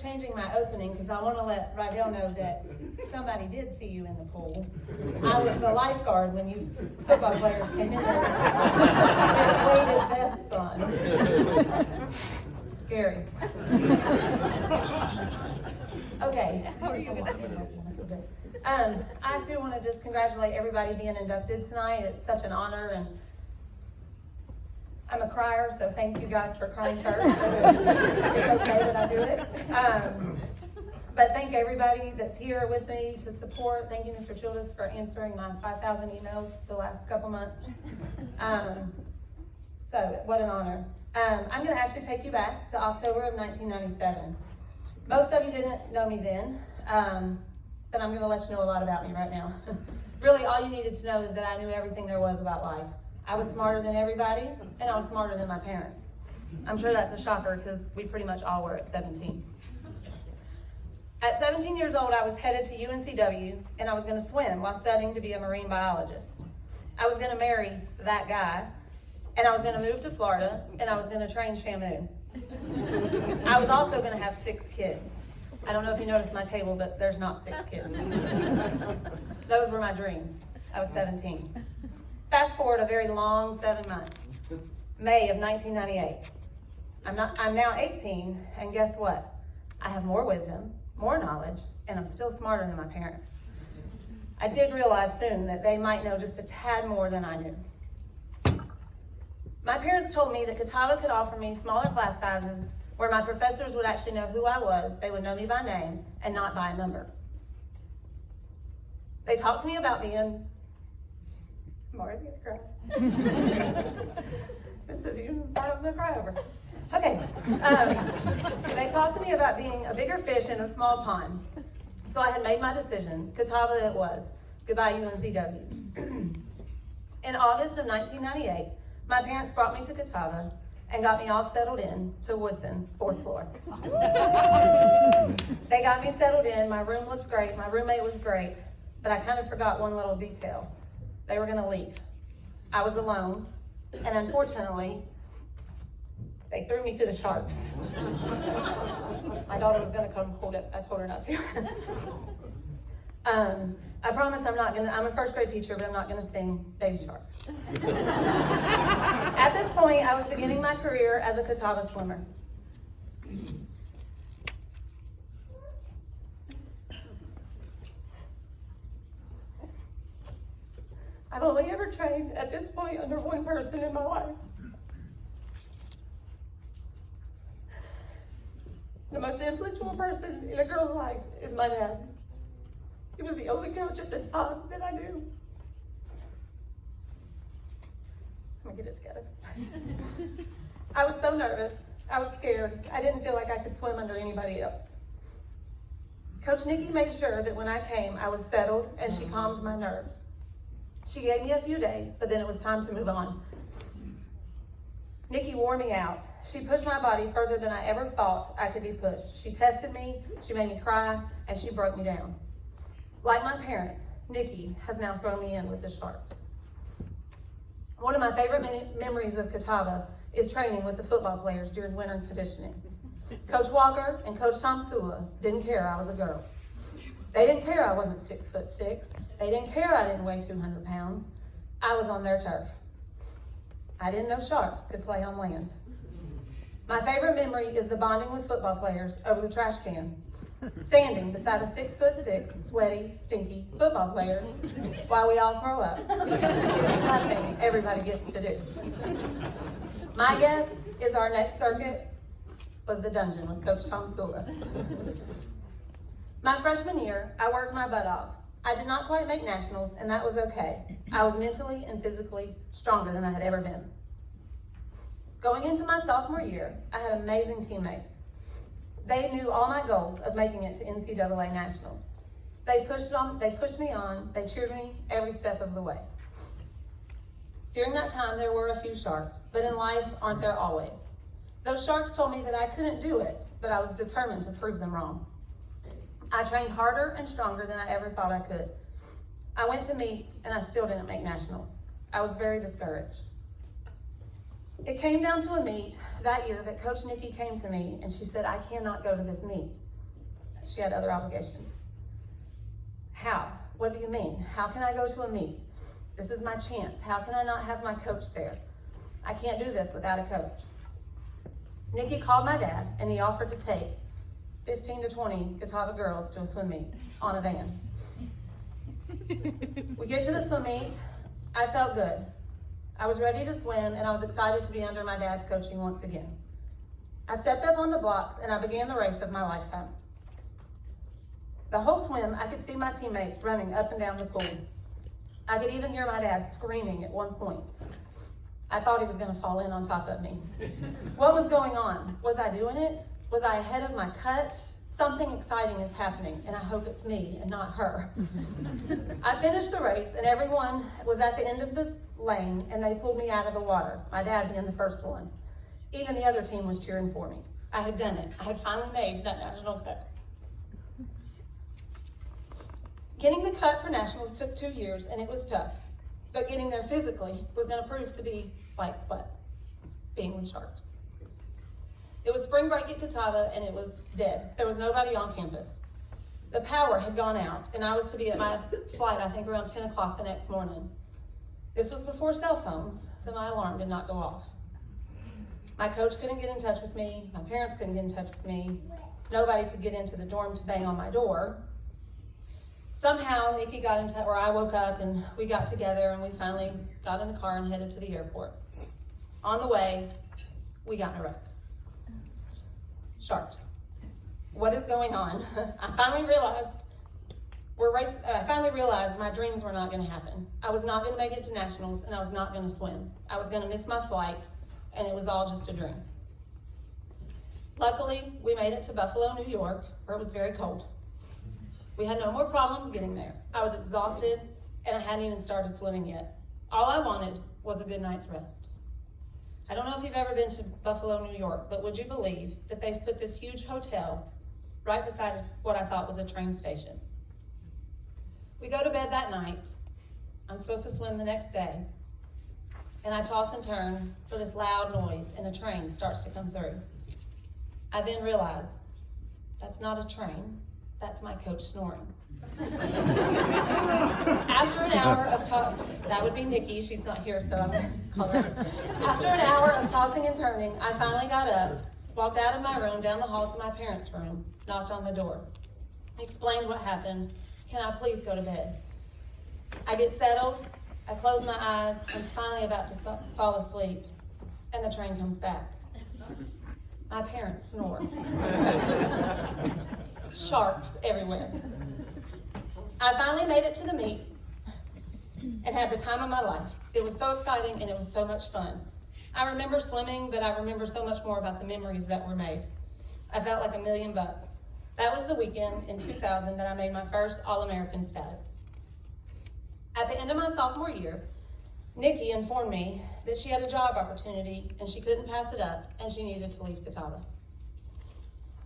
changing my opening because I want to let Rydell know that somebody did see you in the pool. I was the lifeguard when you football players came in there with weighted vests on. Scary. Okay. I too want to just congratulate everybody being inducted tonight. It's such an honor, and I'm a crier, so thank you guys for crying first. It's okay that I do it. But thank everybody that's here with me to support. Thank you, Mr. Childress, for answering my 5,000 emails the last couple months. So what an honor. I'm going to actually take you back to October of 1997. Most of you didn't know me then, but I'm going to let you know a lot about me right now. Really, all you needed to know is that I knew everything there was about life. I was smarter than everybody, and I was smarter than my parents. I'm sure that's a shocker because we pretty much all were at 17. At 17 years old, I was headed to UNCW, and I was going to swim while studying to be a marine biologist. I was going to marry that guy, and I was going to move to Florida, and I was going to train Shamu. I was also going to have 6 kids. I don't know if you noticed my table, but there's not 6 kids. Those were my dreams. I was 17. Fast forward a very long 7 months. May of 1998. I'm now 18, and guess what? I have more wisdom, more knowledge, and I'm still smarter than my parents. I did realize soon that they might know just a tad more than I knew. My parents told me that Catawba could offer me smaller class sizes where my professors would actually know who I was, they would know me by name, and not by a number. They talked to me about being, I'm already gonna cry. This is you, I'm gonna cry over. Okay, they talked to me about being a bigger fish in a small pond. So I had made my decision, Catawba it was, goodbye UNCW. In August of 1998, my parents brought me to Catawba and got me all settled in to Woodson, 4th floor. They got me settled in, my room looked great, my roommate was great, but I kind of forgot one little detail. They were gonna leave. I was alone, and unfortunately, they threw me to the sharks. My daughter was gonna come hold it, I told her not to. I promise I'm a 1st grade teacher, but I'm not gonna sing Baby Shark. At this point, I was beginning my career as a Catawba swimmer. I've only ever trained at this point under one person in my life. The most influential person in a girl's life is my dad. He was the only coach at the time that I knew. I'm gonna get it together. I was so nervous. I was scared. I didn't feel like I could swim under anybody else. Coach Nikki made sure that when I came, I was settled and she calmed my nerves. She gave me a few days, but then it was time to move on. Nikki wore me out. She pushed my body further than I ever thought I could be pushed. She tested me, she made me cry, and she broke me down. Like my parents, Nikki has now thrown me in with the Sharks. One of my favorite memories of Catawba is training with the football players during winter conditioning. Coach Walker and Coach Tom Sula didn't care I was a girl. They didn't care I wasn't 6'6". They didn't care I didn't weigh 200 pounds. I was on their turf. I didn't know sharks could play on land. My favorite memory is the bonding with football players over the trash can, standing beside a 6'6", sweaty, stinky football player while we all throw up. It's nothing everybody gets to do. My guess is our next circuit was the dungeon with Coach Tom Sula. My freshman year, I worked my butt off. I did not quite make nationals, and that was okay. I was mentally and physically stronger than I had ever been. Going into my sophomore year, I had amazing teammates. They knew all my goals of making it to NCAA nationals. They pushed me on, they cheered me every step of the way. During that time, there were a few sharks, but in life, aren't there always? Those sharks told me that I couldn't do it, but I was determined to prove them wrong. I trained harder and stronger than I ever thought I could. I went to meets and I still didn't make nationals. I was very discouraged. It came down to a meet that year that Coach Nikki came to me and she said, I cannot go to this meet. She had other obligations. How? What do you mean? How can I go to a meet? This is my chance. How can I not have my coach there? I can't do this without a coach. Nikki called my dad, and he offered to take 15 to 20 Catawba girls to a swim meet on a van. We get to the swim meet. I felt good. I was ready to swim, and I was excited to be under my dad's coaching once again. I stepped up on the blocks, and I began the race of my lifetime. The whole swim, I could see my teammates running up and down the pool. I could even hear my dad screaming at one point. I thought he was going to fall in on top of me. What was going on? Was I doing it? Was I ahead of my cut? Something exciting is happening, and I hope it's me and not her. I finished the race, and everyone was at the end of the lane, and they pulled me out of the water, my dad being the first one. Even the other team was cheering for me. I had done it. I had finally made that national cut. Getting the cut for nationals took 2 years, and it was tough. But getting there physically was going to prove to be like what? Being with Sharks. It was spring break at Catawba, and it was dead. There was nobody on campus. The power had gone out, and I was to be at my flight, I think, around 10 o'clock the next morning. This was before cell phones, so my alarm did not go off. My coach couldn't get in touch with me. My parents couldn't get in touch with me. Nobody could get into the dorm to bang on my door. Somehow, Nikki got in touch, or I woke up and we got together and we finally got in the car and headed to the airport. On the way, we got in a wreck. Sharks. What is going on? I finally realized my dreams were not going to happen. I was not going to make it to nationals, and I was not going to swim. I was going to miss my flight, and it was all just a dream. Luckily, we made it to Buffalo, New York, where it was very cold. We had no more problems getting there. I was exhausted, and I hadn't even started swimming yet. All I wanted was a good night's rest. I don't know if you've ever been to Buffalo, New York, but would you believe that they've put this huge hotel right beside what I thought was a train station? We go to bed that night. I'm supposed to swim the next day, and I toss and turn for this loud noise, and a train starts to come through. I then realize that's not a train. That's my coach snoring. After an hour of that would be Nikki, she's not here, so I'm gonna call her. After an hour of tossing and turning, I finally got up, walked out of my room, down the hall to my parents' room, knocked on the door, explained what happened. Can I please go to bed? I get settled, I close my eyes, I'm finally about to fall asleep, and the train comes back. My parents snore. Sharks everywhere. I finally made it to the meet and had the time of my life. It was so exciting and it was so much fun. I remember swimming, but I remember so much more about the memories that were made. I felt like $1,000,000. That was the weekend in 2000 that I made my first All-American status. At the end of my sophomore year, Nikki informed me that she had a job opportunity and she couldn't pass it up and she needed to leave Catawba.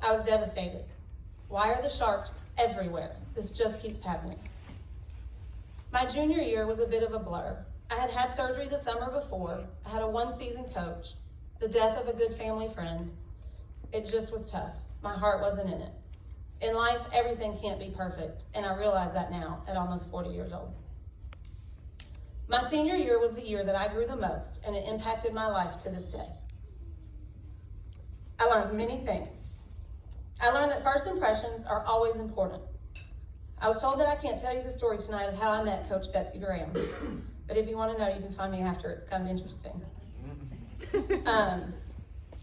I was devastated. Why are the Sharks everywhere? This just keeps happening. My junior year was a bit of a blur. I had had surgery the summer before. I had a one-season coach, the death of a good family friend. It just was tough. My heart wasn't in it. In life, everything can't be perfect, and I realize that now at almost 40 years old. My senior year was the year that I grew the most, and it impacted my life to this day. I learned many things. I learned that first impressions are always important. I was told that I can't tell you the story tonight of how I met Coach Betsy Graham, but if you want to know, you can find me after. It's kind of interesting.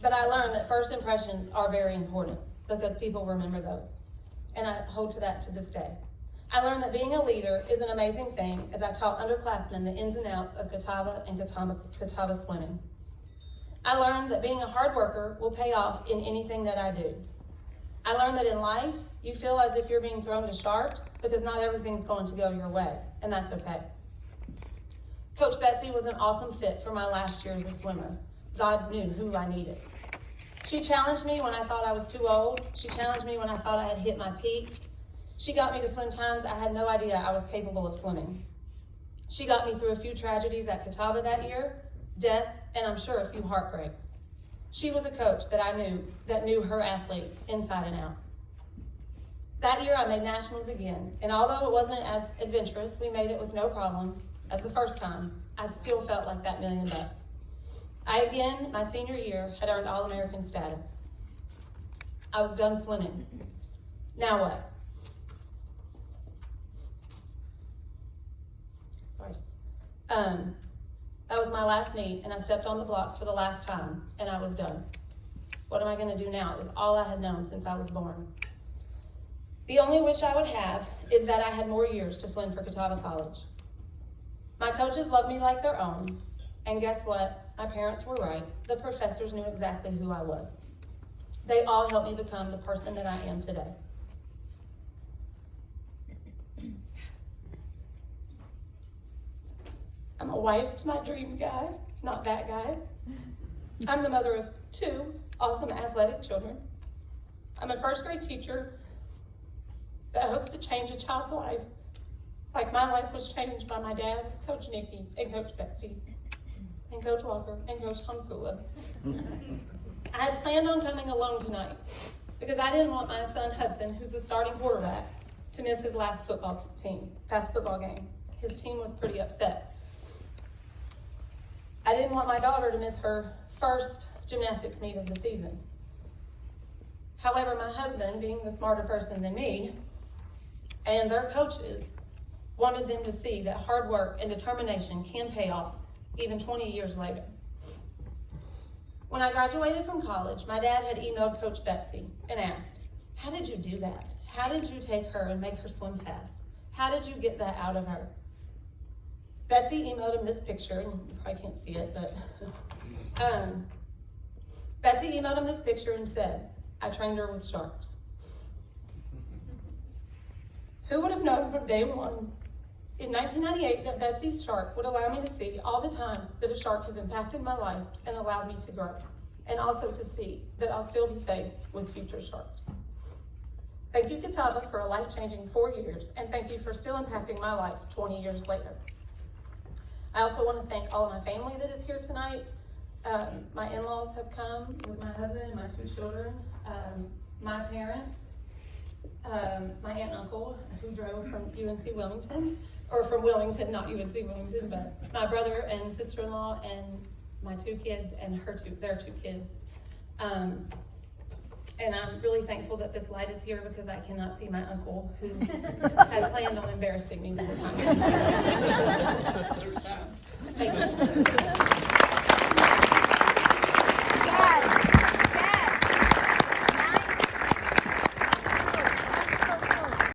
But I learned that first impressions are very important because people remember those, and I hold to that to this day. I learned that being a leader is an amazing thing as I taught underclassmen the ins and outs of Catawba and Catawba swimming. I learned that being a hard worker will pay off in anything that I do. I learned that in life, you feel as if you're being thrown to sharks because not everything's going to go your way, and that's okay. Coach Betsy was an awesome fit for my last year as a swimmer. God knew who I needed. She challenged me when I thought I was too old. She challenged me when I thought I had hit my peak. She got me to swim times I had no idea I was capable of swimming. She got me through a few tragedies at Catawba that year, deaths, and I'm sure a few heartbreaks. She was a coach that I knew, that knew her athlete inside and out. That year I made nationals again, and although it wasn't as adventurous, we made it with no problems as the first time, I still felt like that $1 million. I again, my senior year, had earned All-American status. I was done swimming. Now what? Sorry. That was my last meet, and I stepped on the blocks for the last time, and I was done. What am I going to do now? It was all I had known since I was born. The only wish I would have is that I had more years to swim for Catawba College. My coaches loved me like their own, and guess what? My parents were right. The professors knew exactly who I was. They all helped me become the person that I am today. I'm a wife to my dream guy, not that guy. I'm the mother of 2 awesome athletic children. I'm a first grade teacher that hopes to change a child's life, like my life was changed by my dad, Coach Nikki, and Coach Betsy, and Coach Walker, and Coach Hamsula. I had planned on coming alone tonight because I didn't want my son Hudson, who's the starting quarterback, to miss his last football game. His team was pretty upset. I didn't want my daughter to miss her first gymnastics meet of the season. However, my husband, being the smarter person than me, and their coaches wanted them to see that hard work and determination can pay off even 20 years later. When I graduated from college, my dad had emailed Coach Betsy and asked, "How did you do that? How did you take her and make her swim fast? How did you get that out of her?" Betsy emailed him this picture, and you probably can't see it, but Betsy emailed him this picture and said, "I trained her with sharks." Who would have known from day one in 1998 that Betsy's shark would allow me to see all the times that a shark has impacted my life and allowed me to grow, and also to see that I'll still be faced with future sharks. Thank you, Catawba, for a life-changing 4 years, and thank you for still impacting my life 20 years later. I also want to thank all of my family that is here tonight. My in-laws have come with my husband and my 2 children, my parents, my aunt and uncle who drove from UNC Wilmington, or from Wilmington, not UNC Wilmington, but my brother and sister-in-law and my 2 kids and their 2 kids. And I'm really thankful that this light is here because I cannot see my uncle who had planned on embarrassing me the whole time. Thank you.